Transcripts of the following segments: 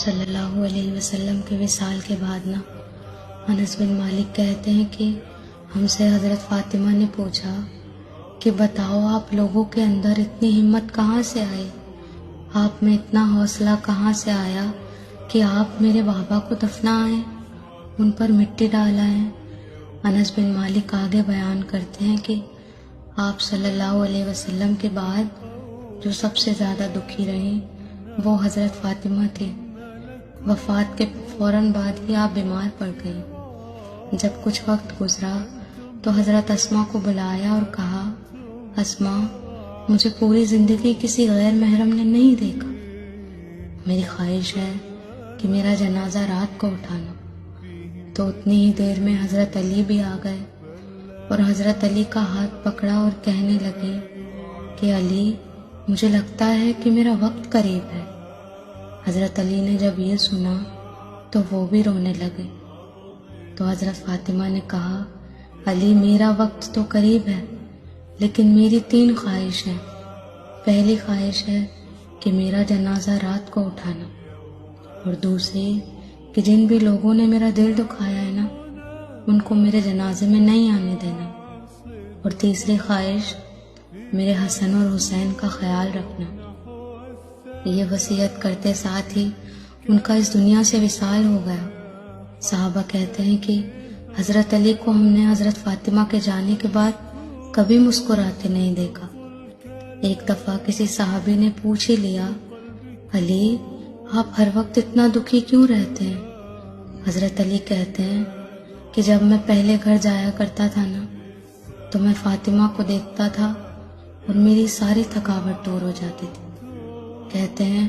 صلی اللہ علیہ وسلم کے وصال کے بعد انس بن مالک کہتے ہیں کہ ہم سے حضرت فاطمہ نے پوچھا کہ بتاؤ آپ لوگوں کے اندر اتنی ہمت کہاں سے آئی، آپ میں اتنا حوصلہ کہاں سے آیا کہ آپ میرے بابا کو دفنائیں، ان پر مٹی ڈالائیں۔ انس بن مالک آگے بیان کرتے ہیں کہ آپ صلی اللہ علیہ وسلم کے بعد جو سب سے زیادہ دکھی رہیں وہ حضرت فاطمہ تھی۔ وفات کے فوراً بعد ہی آپ بیمار پڑ گئی۔ جب کچھ وقت گزرا تو حضرت اسماء کو بلایا اور کہا، اسماء، مجھے پوری زندگی کسی غیر محرم نے نہیں دیکھا، میری خواہش ہے کہ میرا جنازہ رات کو اٹھانا۔ تو اتنی ہی دیر میں حضرت علی بھی آ گئے اور حضرت علی کا ہاتھ پکڑا اور کہنے لگے کہ علی، مجھے لگتا ہے کہ میرا وقت قریب ہے۔ حضرت علی نے جب یہ سنا تو وہ بھی رونے لگے۔ تو حضرت فاطمہ نے کہا، علی، میرا وقت تو قریب ہے لیکن میری 3 خواہش ہیں۔ پہلی خواہش ہے کہ میرا جنازہ رات کو اٹھانا، اور دوسری کہ جن بھی لوگوں نے میرا دل دکھایا ہے ان کو میرے جنازے میں نہیں آنے دینا، اور تیسری خواہش میرے حسن اور حسین کا خیال رکھنا۔ یہ وصیت کرتے ساتھ ہی ان کا اس دنیا سے وصال ہو گیا۔ صحابہ کہتے ہیں کہ حضرت علی کو ہم نے حضرت فاطمہ کے جانے کے بعد کبھی مسکراتے نہیں دیکھا۔ ایک دفعہ کسی صحابی نے پوچھ ہی لیا، علی، آپ ہر وقت اتنا دکھی کیوں رہتے ہیں؟ حضرت علی کہتے ہیں کہ جب میں پہلے گھر جایا کرتا تھا تو میں فاطمہ کو دیکھتا تھا اور میری ساری تھکاوٹ دور ہو جاتی تھی۔ کہتے ہیں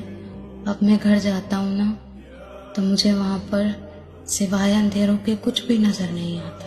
اب میں گھر جاتا ہوں تو مجھے وہاں پر سوائے اندھیروں کے کچھ بھی نظر نہیں آتا۔